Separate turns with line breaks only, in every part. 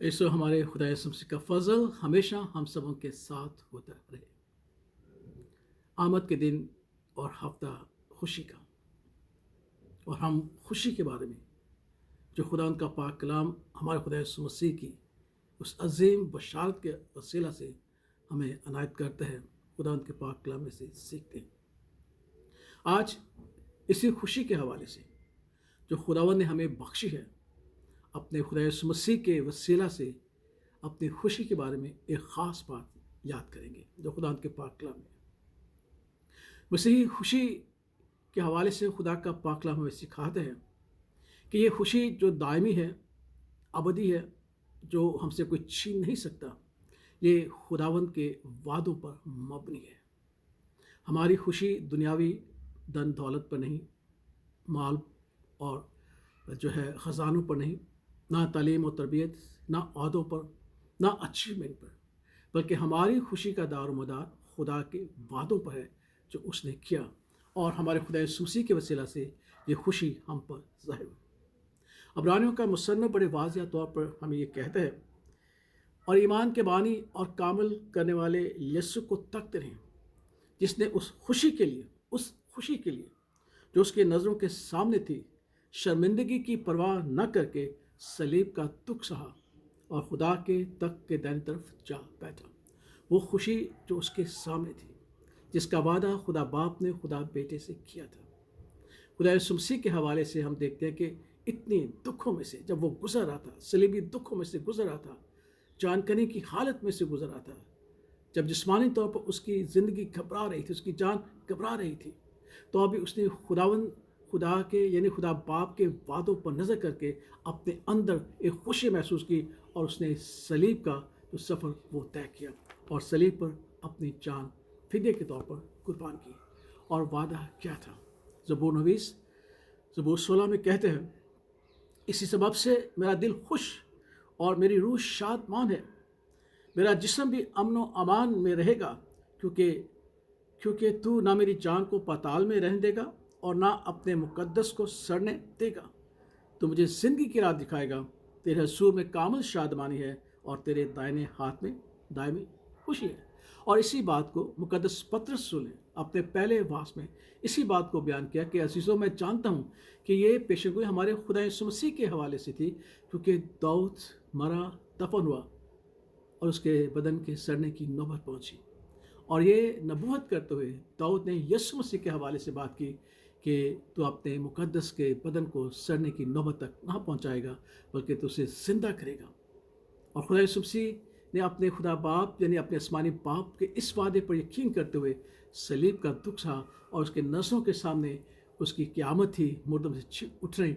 ऐसो हमारे खुदा यीशु मसीह का फजल हमेशा हम सबों के साथ होता रहे। आमद के दिन और हफ्ता खुशी का, और हम खुशी के बारे में जो खुदा उनका पाक कलाम हमारे खुदा यीशु मसीह की उस अजीम बशारत के वसीला से हमें अनायत करते हैं, खुदा उनके पाक कलाम में से सीखते हैं। आज इसी खुशी के हवाले से जो खुदावंद ने हमें बख्शी है, अपने खुदा यीशु मसीह के वसीला से अपनी खुशी के बारे में एक ख़ास बात याद करेंगे जो खुदा के पाक कलाम में मसीही खुशी के हवाले से खुदा का पाक कलाम हमें सिखाते हैं कि ये खुशी जो दायमी है, अबदी है, जो हमसे कोई छीन नहीं सकता, ये खुदावंद के वादों पर मबनी है। हमारी खुशी दुनियावी धन दौलत पर नहीं, माल और जो है ख़जानों पर नहीं, ना तालीम और तरबियत, ना अहदों पर, ना अचीवमेंट पर, बल्कि हमारी खुशी का दारोमदार खुदा के वादों पर है जो उसने किया, और हमारे खुदा यीशु मसीह के वसीला से ये खुशी हम पर ज़ाहिर हुई। अब्रानियों का मुसन्नफ़ बड़े वाज़िह तौर पर हमें ये कहते हैं, और ईमान के बानी और कामिल करने वाले यीशु को तकते रहें, जिसने उस खुशी के लिए जो उसके नज़रों के सामने थी, शर्मिंदगी की परवाह न करके सलीब का दुख सहा और खुदा के तख्त के दाहिनी तरफ जा बैठा। वो खुशी जो उसके सामने थी, जिसका वादा खुदा बाप ने खुदा बेटे से किया था। खुदा यीशु मसीह के हवाले से हम देखते हैं कि इतने दुखों में से जब वो गुजर रहा था, सलीबी दुखों में से गुजर रहा था, जानकनी की हालत में से गुजर रहा था, जब जिस्मानी तौर पर उसकी ज़िंदगी घबरा रही थी, उसकी जान घबरा रही थी, तो अभी उसने खुदा के यानी खुदा बाप के वादों पर नज़र करके अपने अंदर एक खुशी महसूस की, और उसने सलीब का जो सफ़र वो तय किया और सलीब पर अपनी जान फिदे के तौर पर कुर्बान की। और वादा क्या था? ज़बूर 16 में कहते हैं, इसी सबब से मेरा दिल खुश और मेरी रूह शादमान है, मेरा जिस्म भी अमन व अमान में रहेगा, क्योंकि तू ना मेरी जान को पाताल में रहने देगा और ना अपने मुकद्दस को सड़ने देगा। तो मुझे ज़िंदगी की राह दिखाएगा, तेरे हसूर में कामिल शादमानी है और तेरे दाहिने हाथ में दायमी खुशी है। और इसी बात को मुकद्दस पतरस ने अपने पहले वास में इसी बात को बयान किया कि अजीज़ों, मैं जानता हूँ कि ये पेशेगोई हमारे खुदा यीशु मसीह के हवाले से थी, क्योंकि दाऊद मरा, दफन हुआ और उसके बदन के सड़ने की नौबत पहुँची। और ये नबूवत करते हुए दाऊद ने यीशु मसीह के हवाले से बात की कि तू अपने मुकद्दस के बदन को सड़ने की नौबत तक ना पहुंचाएगा, बल्कि तू उसे जिंदा करेगा। और खुदा यीशु मसीह ने अपने खुदा बाप यानी अपने आसमानी बाप के इस वादे पर यकीन करते हुए सलीब का दुख सहा, और उसके नज़रों के सामने उसकी क़यामत थी, मुर्दों में से उठने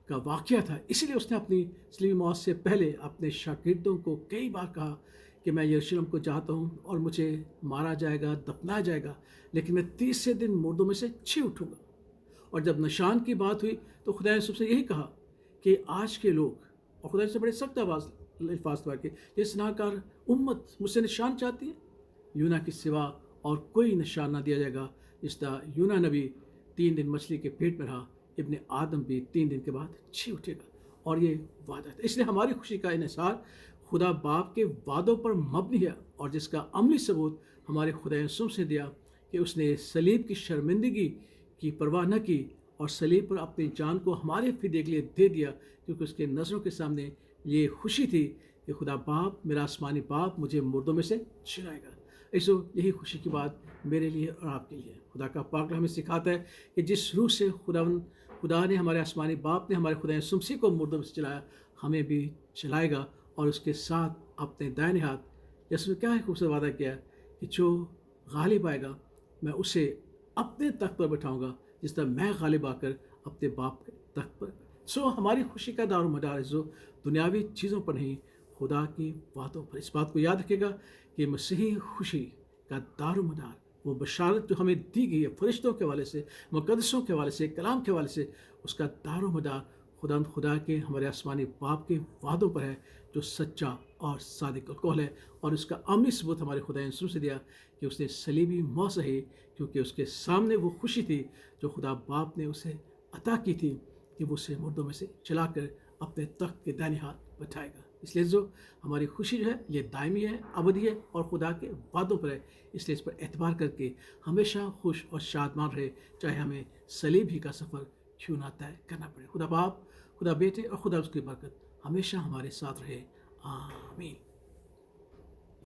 का वाक़या था। इसीलिए उसने अपनी सलीबी मौत से पहले अपने शागिर्दों को कई बार कहा कि मैं यरूशलेम को जाता हूँ और मुझे मारा जाएगा, दफनाया जाएगा, लेकिन मैं तीसरे दिन मुर्दों में से जी उठूँगा। और जब निशान की बात हुई तो खुदा ने सबसे यही कहा कि आज के लोग, और खुदा से बड़े सख्त अल्फाज के, ये सनाकार उम्मत मुझसे निशान चाहती है, यूना की सिवा और कोई निशान ना दिया जाएगा। जिस तरह यूना नबी 3 दिन मछली के पेट में रहा, इब्ने आदम भी 3 दिन के बाद जी उठेगा। और ये वादा था। इसलिए हमारी खुशी का इन्हिसार खुदा बाप के वादों पर मबनी है, और जिसका अमली सबूत हमारे खुदा यीशु से दिया कि उसने सलीब की शर्मिंदगी की परवाह न की और सलीब पर अपनी जान को हमारे फिदे के लिए दे दिया, क्योंकि उसके नज़रों के सामने ये खुशी थी कि खुदा बाप, मेरा आसमानी बाप, मुझे मुर्दों में से जिलाएगा। ऐसो यही खुशी की बात मेरे लिए और आपके लिए। खुदा का पाक हमें सिखाता है कि जिस रूह से खुदा ने, हमारे आसमानी बाप ने हमारे खुदा यीशु मसीह को मुर्दों में से जलाया, हमें भी जलाएगा, और उसके साथ अपने दाहिने हाथ, जिसमें क्या है खूबसूरत वादा किया कि जो गालिब आएगा मैं उसे अपने तख्त पर बैठाऊंगा, जिस तरह मैं गालिब आकर अपने बाप के तख्त पर। हमारी खुशी का दारोमदार है जो दुनियावी चीज़ों पर नहीं, खुदा की बातों पर। इस बात को याद रखेगा कि मसीही खुशी का दारोमदार वो बशारत जो हमें दी गई है फरिश्तों के हवाले से, मुकद्दसों के हवाले से, कलाम के हवाले से, उसका दारोमदार खुदा के हमारे आसमानी बाप के वादों पर है, जो सच्चा और सादिक कौल है। और उसका अमली सबूत हमारे खुदा यीशु से दिया कि उसने सलीबी मौत सही, क्योंकि उसके सामने वो खुशी थी जो खुदा बाप ने उसे अता की थी कि वो उसे मुर्दों में से चलाकर अपने तख्त के दाहिने हाथ बैठाएगा। اس لیے جو ہماری خوشی جو ہے یہ دائمی ہے، ابدی ہے اور خدا کے وعدوں پر ہے، اس لیے اس پر اعتبار کر کے ہمیشہ خوش اور شادمان رہے، چاہے ہمیں صلیب ہی کا سفر کیوں نہ طے کرنا پڑے۔ خدا باپ، خدا بیٹے اور خدا اس کی برکت ہمیشہ ہمارے ساتھ رہے، آمین۔